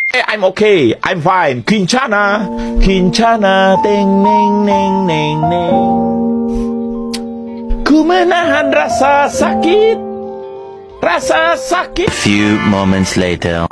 I'm okay, I'm fine. Kincana, Kincana, teng neng neng neng neng. Ku menahan rasa sakit, rasa sakit. Few moments later.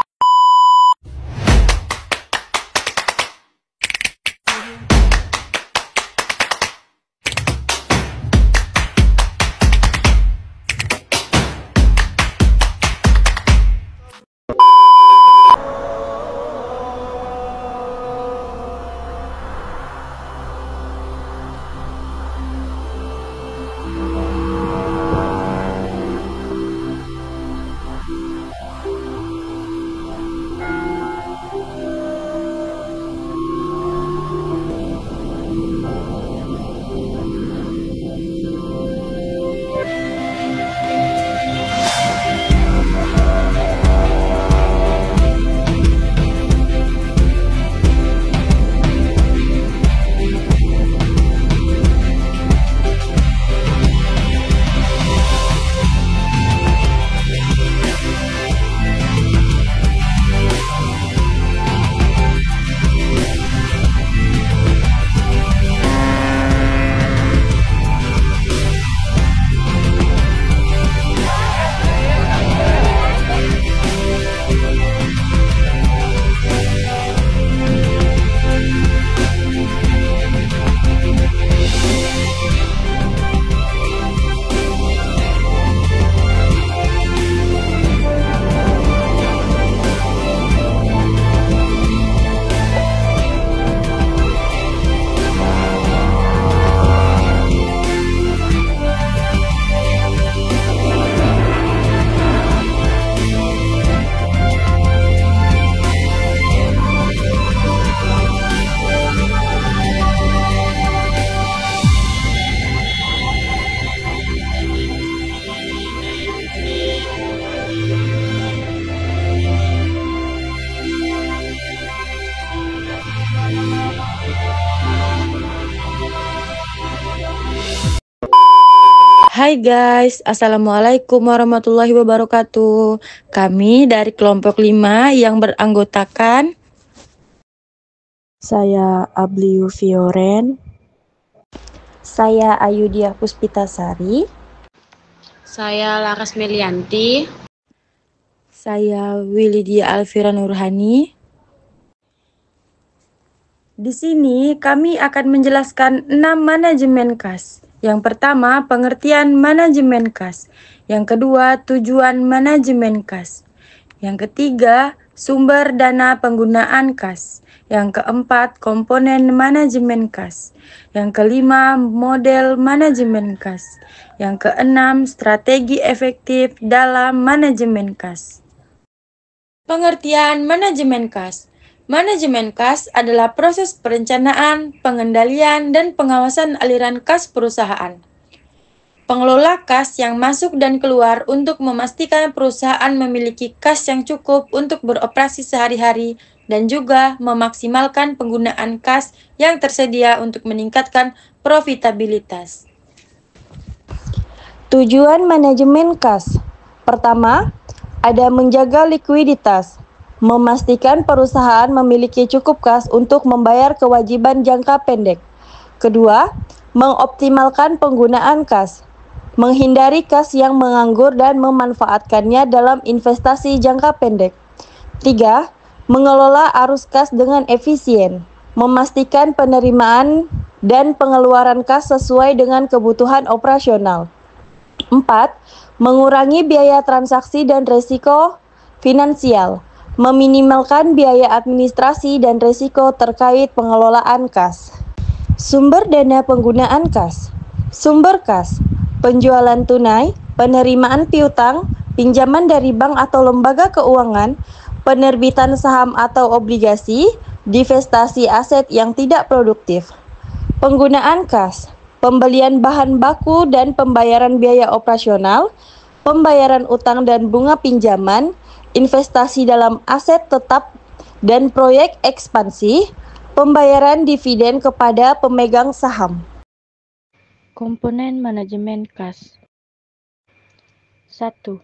Hai guys, Assalamualaikum warahmatullahi wabarakatuh. Kami dari kelompok 5 yang beranggotakan saya Abliu Fioren, saya Ayudia Puspitasari, saya Laras Melianti, saya Wilidia Alfira Nurhani. Di sini kami akan menjelaskan 6 manajemen kas. Yang pertama, pengertian manajemen kas. Yang kedua, tujuan manajemen kas. Yang ketiga, sumber dana penggunaan kas. Yang keempat, komponen manajemen kas. Yang kelima, model manajemen kas. Yang keenam, strategi efektif dalam manajemen kas. Pengertian manajemen kas. Manajemen kas adalah proses perencanaan, pengendalian, dan pengawasan aliran kas perusahaan. Pengelola kas yang masuk dan keluar untuk memastikan perusahaan memiliki kas yang cukup untuk beroperasi sehari-hari dan juga memaksimalkan penggunaan kas yang tersedia untuk meningkatkan profitabilitas. Tujuan manajemen kas. Pertama, ada menjaga likuiditas. Memastikan perusahaan memiliki cukup kas untuk membayar kewajiban jangka pendek. Kedua, mengoptimalkan penggunaan kas. Menghindari kas yang menganggur dan memanfaatkannya dalam investasi jangka pendek. Tiga, mengelola arus kas dengan efisien. Memastikan penerimaan dan pengeluaran kas sesuai dengan kebutuhan operasional. 4. Mengurangi biaya transaksi dan risiko finansial. Meminimalkan biaya administrasi dan risiko terkait pengelolaan kas. Sumber dana penggunaan kas. Sumber kas, penjualan tunai, penerimaan piutang, pinjaman dari bank atau lembaga keuangan, penerbitan saham atau obligasi, divestasi aset yang tidak produktif. Penggunaan kas, pembelian bahan baku dan pembayaran biaya operasional, pembayaran utang dan bunga pinjaman, investasi dalam aset tetap dan proyek ekspansi, pembayaran dividen kepada pemegang saham. Komponen manajemen kas. 1.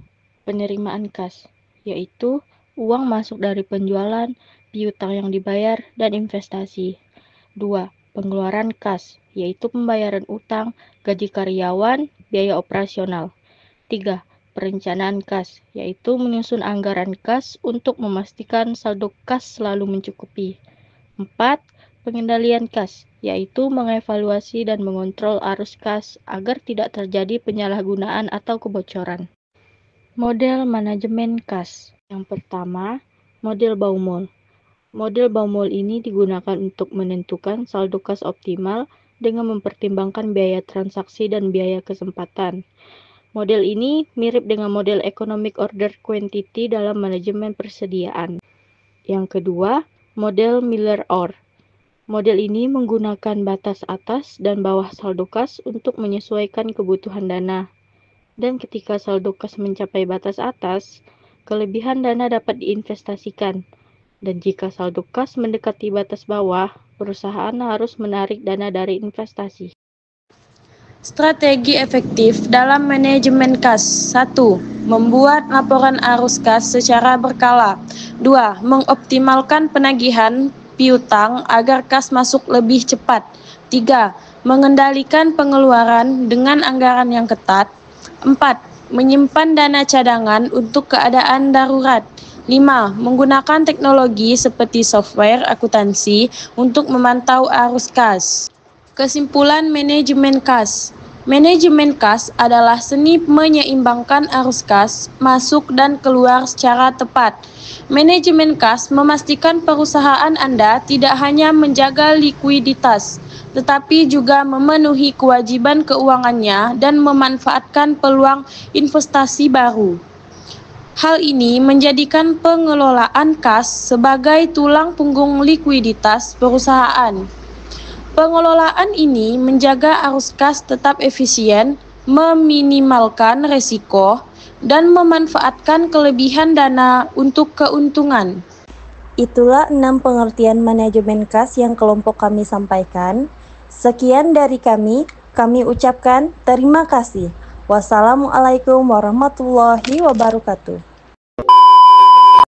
Penerimaan kas, yaitu uang masuk dari penjualan, piutang yang dibayar, dan investasi. 2. Pengeluaran kas, yaitu pembayaran utang, gaji karyawan, biaya operasional. 3. Perencanaan kas, yaitu menyusun anggaran kas untuk memastikan saldo kas selalu mencukupi. 4. Pengendalian kas, yaitu mengevaluasi dan mengontrol arus kas agar tidak terjadi penyalahgunaan atau kebocoran. Model manajemen kas. Yang pertama, model Baumol. Model Baumol ini digunakan untuk menentukan saldo kas optimal dengan mempertimbangkan biaya transaksi dan biaya kesempatan. Model ini mirip dengan model Economic Order Quantity dalam manajemen persediaan. Yang kedua, model Miller-Orr. Model ini menggunakan batas atas dan bawah saldo kas untuk menyesuaikan kebutuhan dana. Dan ketika saldo kas mencapai batas atas, kelebihan dana dapat diinvestasikan. Dan jika saldo kas mendekati batas bawah, perusahaan harus menarik dana dari investasi. Strategi efektif dalam manajemen kas. 1. Membuat laporan arus kas secara berkala. 2. Mengoptimalkan penagihan piutang agar kas masuk lebih cepat. 3. Mengendalikan pengeluaran dengan anggaran yang ketat. 4. Menyimpan dana cadangan untuk keadaan darurat. 5. Menggunakan teknologi seperti software akuntansi untuk memantau arus kas. Kesimpulan manajemen kas. Manajemen kas adalah seni menyeimbangkan arus kas masuk dan keluar secara tepat. Manajemen kas memastikan perusahaan Anda tidak hanya menjaga likuiditas, tetapi juga memenuhi kewajiban keuangannya dan memanfaatkan peluang investasi baru. Hal ini menjadikan pengelolaan kas sebagai tulang punggung likuiditas perusahaan. Pengelolaan ini menjaga arus kas tetap efisien, meminimalkan resiko, dan memanfaatkan kelebihan dana untuk keuntungan. Itulah 6 pengertian manajemen kas yang kelompok kami sampaikan. Sekian dari kami ucapkan terima kasih. Wassalamualaikum warahmatullahi wabarakatuh.